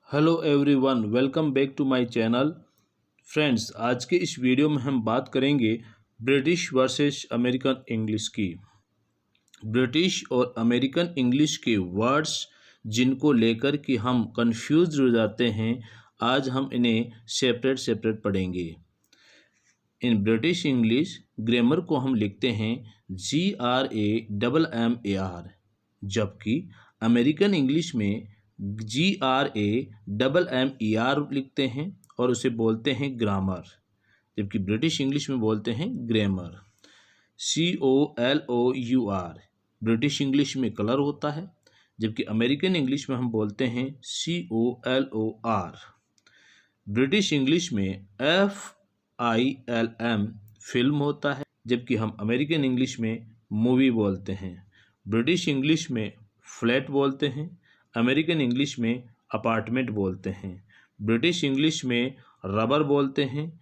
Hello everyone, welcome back to my channel. Friends, आज के इस वीडियो में हम बात करेंगे ब्रिटिश वर्सेस अमेरिकन इंग्लिश की। ब्रिटिश और अमेरिकन इंग्लिश के वर्ड्स जिनको लेकर कि हम कंफ्यूज हो जाते हैं, आज हम इन्हें सेपरेट पढ़ेंगे। इन ब्रिटिश इंग्लिश ग्रामर को हम लिखते हैं GRAMMAR, जबकि अमेरिकन इंग्लिश में GRAMMER लिखते हैं और उसे बोलते हैं ग्रामर, जबकि ब्रिटिश इंग्लिश में बोलते हैं ग्रामर। COLOUR ब्रिटिश इंग्लिश में कलर होता है, जबकि अमेरिकन इंग्लिश में हम बोलते हैं COLOR। ब्रिटिश इंग्लिश में FILM फिल्म होता है, जबकि हम अमेरिकन इंग्लिश में मूवी बोलते हैं। ब्रिटिश इंग्लिश में फ्लैट बोलते हैं, अमेरिकन इंग्लिश में अपार्टमेंट बोलते हैं। ब्रिटिश इंग्लिश में रबर बोलते हैं,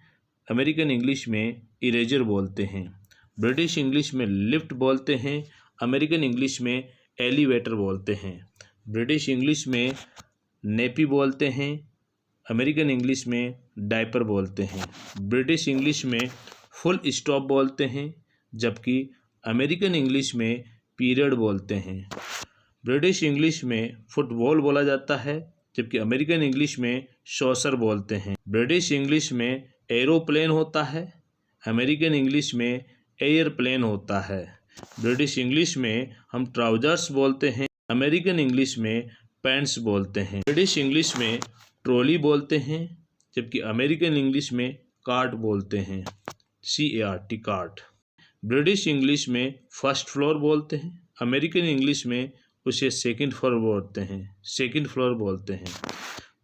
अमेरिकन इंग्लिश में इरेजर बोलते हैं। ब्रिटिश इंग्लिश में लिफ्ट बोलते हैं, अमेरिकन इंग्लिश में एलिवेटर बोलते हैं। ब्रिटिश इंग्लिश में नेपी बोलते हैं, अमेरिकन इंग्लिश में डायपर बोलते हैं। ब्रिटिश इंग्लिश में फुल स्टॉप बोलते हैं, जबकि अमेरिकन इंग्लिश में पीरियड बोलते हैं। ब्रिटिश इंग्लिश में फुटबॉल बोला जाता है, जबकि अमेरिकन इंग्लिश में सॉसर बोलते हैं। ब्रिटिश इंग्लिश में एरोप्लेन होता है, अमेरिकन इंग्लिश में एयरप्लेन होता है। ब्रिटिश इंग्लिश में हम ट्राउजर्स बोलते हैं, अमेरिकन इंग्लिश में पैंट्स बोलते हैं। ब्रिटिश इंग्लिश में ट्रॉली बोलते हैं, जबकि अमेरिकन इंग्लिश में कार्ट बोलते हैं, CART कार्ट। ब्रिटिश इंग्लिश में फर्स्ट फ्लोर बोलते हैं, अमेरिकन इंग्लिश में उसे सेकंड फ्लोर बोलते हैं।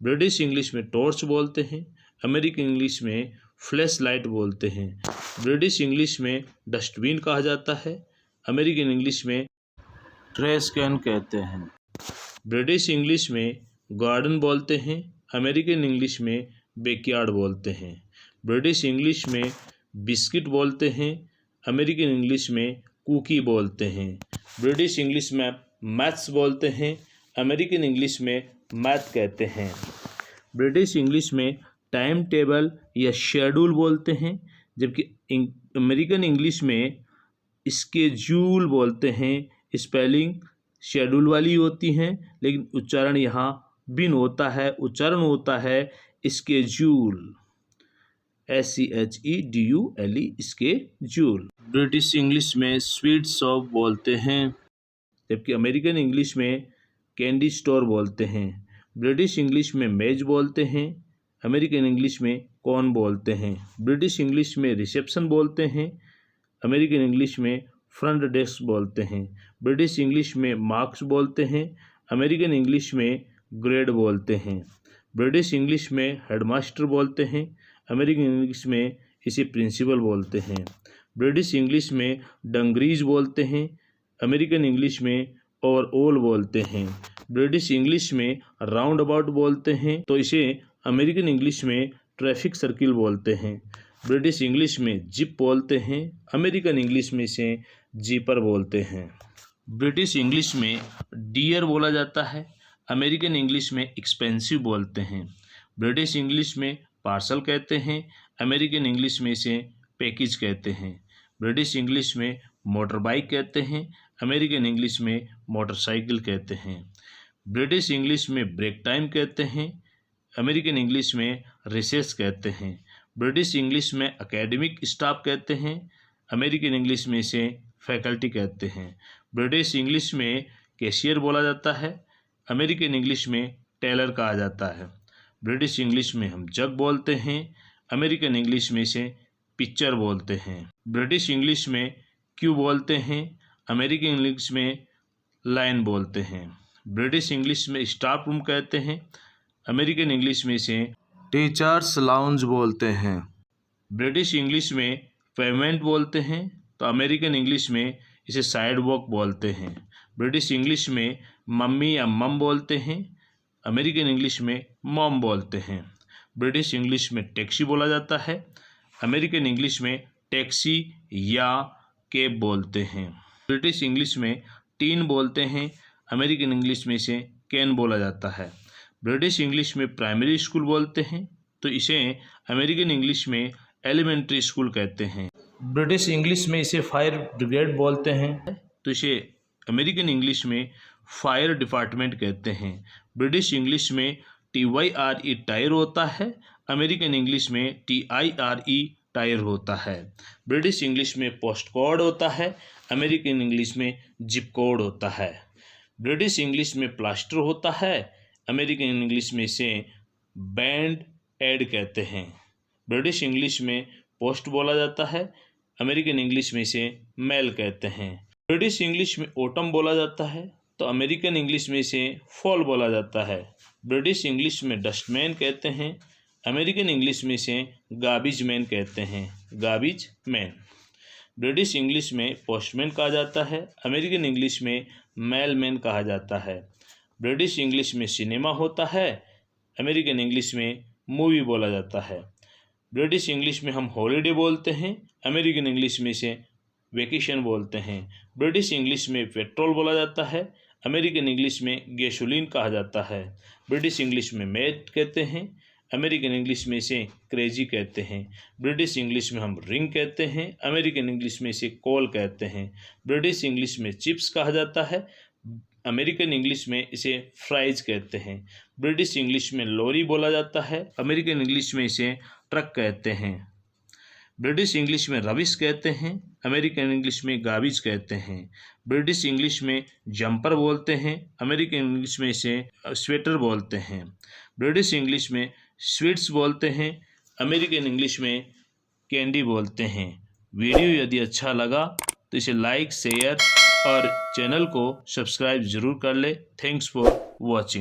ब्रिटिश इंग्लिश में टॉर्च बोलते हैं, अमेरिकन इंग्लिश में फ्लैश लाइट बोलते हैं। ब्रिटिश इंग्लिश में डस्टबिन कहा जाता है, अमेरिकन इंग्लिश में ट्रैश कैन कहते हैं। ब्रिटिश इंग्लिश में गार्डन बोलते हैं, अमेरिकन इंग्लिश में बैकयार्ड बोलते हैं। ब्रिटिश इंग्लिश में बिस्किट बोलते हैं, अमेरिकन इंग्लिश में कुकी बोलते हैं। ब्रिटिश इंग्लिश में मैथ्स बोलते हैं, अमेरिकन इंग्लिश में मैथ कहते हैं। ब्रिटिश इंग्लिश में टाइम टेबल या शेड्यूल बोलते हैं, जबकि अमेरिकन इंग्लिश में स्केड्यूल बोलते हैं। स्पेलिंग शेड्यूल वाली होती हैं, लेकिन उच्चारण यहाँ भिन्न होता है। उच्चारण होता है schedule, SCHEDULE, schedule. British English में स्वीट शॉप बोलते हैं, जबकि अमेरिकन इंग्लिश में कैंडी स्टोर बोलते हैं। ब्रिटिश इंग्लिश में मेज बोलते हैं, अमेरिकन इंग्लिश में कॉर्न बोलते हैं। ब्रिटिश इंग्लिश में रिसेप्शन बोलते हैं, अमेरिकन इंग्लिश में फ्रंट डेस्क बोलते हैं। ब्रिटिश इंग्लिश में मार्क्स बोलते हैं, अमेरिकन इंग्लिश में ग्रेड बोलते हैं। ब्रिटिश इंग्लिश में हेडमास्टर बोलते हैं, अमेरिकन इंग्लिश में इसे प्रिंसिपल बोलते हैं। ब्रिटिश इंग्लिश में डंगरीज बोलते हैं, अमेरिकन इंग्लिश में ओवरऑल बोलते हैं। ब्रिटिश इंग्लिश में राउंड अबाउट बोलते हैं, तो इसे अमेरिकन इंग्लिश में ट्रैफिक सर्किल बोलते हैं। ब्रिटिश इंग्लिश में जिप बोलते हैं, अमेरिकन इंग्लिश में इसे जीपर बोलते हैं। ब्रिटिश इंग्लिश में डियर बोला जाता है, अमेरिकन इंग्लिश में एक्सपेंसिव बोलते हैं। ब्रिटिश इंग्लिश में पार्सल कहते हैं, अमेरिकन इंग्लिश में इसे पैकेज कहते हैं। ब्रिटिश इंग्लिश में मोटर बाइक कहते हैं, अमेरिकन इंग्लिश में मोटरसाइकिल कहते हैं। ब्रिटिश इंग्लिश में ब्रेक टाइम कहते हैं, अमेरिकन इंग्लिश में रिसेस कहते हैं। ब्रिटिश इंग्लिश में एकेडमिक स्टाफ कहते हैं, अमेरिकन इंग्लिश में इसे फैकल्टी कहते हैं। ब्रिटिश इंग्लिश में कैशियर बोला जाता है, अमेरिकन इंग्लिश में टेलर कहा जाता है। ब्रिटिश इंग्लिश में हम जग बोलते हैं, अमेरिकन इंग्लिश में इसे पिक्चर बोलते हैं। ब्रिटिश इंग्लिश में क्यू बोलते हैं, अमेरिकन इंग्लिश में लाइन बोलते हैं। ब्रिटिश इंग्लिश में स्टाफ रूम कहते हैं, अमेरिकन इंग्लिश में इसे टीचर्स लाउंज बोलते हैं। ब्रिटिश इंग्लिश में पेमेंट बोलते हैं, तो अमेरिकन इंग्लिश में इसे साइड वॉक बोलते हैं। ब्रिटिश इंग्लिश में मम्मी या मम बोलते हैं, अमेरिकन इंग्लिश में मॉम बोलते हैं। ब्रिटिश इंग्लिश में टैक्सी बोला जाता है, अमेरिकन इंग्लिश में टैक्सी या कैब बोलते हैं। ब्रिटिश इंग्लिश में टीन बोलते हैं, अमेरिकन इंग्लिश में इसे कैन बोला जाता है। ब्रिटिश इंग्लिश में प्राइमरी स्कूल बोलते हैं, तो इसे अमेरिकन इंग्लिश में एलिमेंट्री स्कूल कहते हैं। ब्रिटिश इंग्लिश में इसे फायर ब्रिगेड बोलते हैं, तो इसे अमेरिकन इंग्लिश में फायर डिपार्टमेंट कहते हैं। ब्रिटिश इंग्लिश में TYRE टायर होता है, अमेरिकन इंग्लिश में TIRE टायर होता है। ब्रिटिश इंग्लिश में पोस्ट कोड होता है, अमेरिकन इंग्लिश में जिप कोड होता है। ब्रिटिश इंग्लिश में प्लास्टर होता है, अमेरिकन इंग्लिश में इसे बैंड एड कहते हैं। ब्रिटिश इंग्लिश में पोस्ट बोला जाता है, अमेरिकन इंग्लिश में इसे मेल कहते हैं। ब्रिटिश इंग्लिश में ऑटम बोला जाता है, तो अमेरिकन इंग्लिश में इसे फॉल बोला जाता है। ब्रिटिश इंग्लिश में डस्टमैन कहते हैं, अमेरिकन इंग्लिश में इसे गार्बेज मैन कहते हैं, गार्बेज मैन। ब्रिटिश इंग्लिश में पोस्टमैन कहा जाता है, अमेरिकन इंग्लिश में मेलमैन कहा जाता है। ब्रिटिश इंग्लिश में सिनेमा होता है, अमेरिकन इंग्लिश में मूवी बोला जाता है। ब्रिटिश इंग्लिश में हम हॉलीडे बोलते हैं, अमेरिकन इंग्लिश में इसे वेकेशन बोलते हैं। ब्रिटिश इंग्लिश में पेट्रोल बोला जाता है, अमेरिकन इंग्लिश में गैसोलीन कहा जाता है। ब्रिटिश इंग्लिश में मैट कहते हैं, अमेरिकन इंग्लिश में इसे क्रेजी कहते हैं। ब्रिटिश इंग्लिश में हम रिंग कहते हैं, अमेरिकन इंग्लिश में इसे कॉल कहते हैं। ब्रिटिश इंग्लिश में चिप्स कहा जाता है, अमेरिकन इंग्लिश में इसे फ्राइज कहते हैं। ब्रिटिश इंग्लिश में लॉरी बोला जाता है, अमेरिकन इंग्लिश में इसे ट्रक कहते हैं। ब्रिटिश इंग्लिश में रबिश कहते हैं, अमेरिकन इंग्लिश में गार्बेज कहते हैं। ब्रिटिश इंग्लिश में जंपर बोलते हैं, अमेरिकन इंग्लिश में इसे स्वेटर बोलते हैं। ब्रिटिश इंग्लिश में स्वीट्स बोलते हैं, अमेरिकन इंग्लिश में कैंडी बोलते हैं। वीडियो यदि अच्छा लगा तो इसे लाइक, शेयर और चैनल को सब्सक्राइब ज़रूर कर ले। Thanks for watching.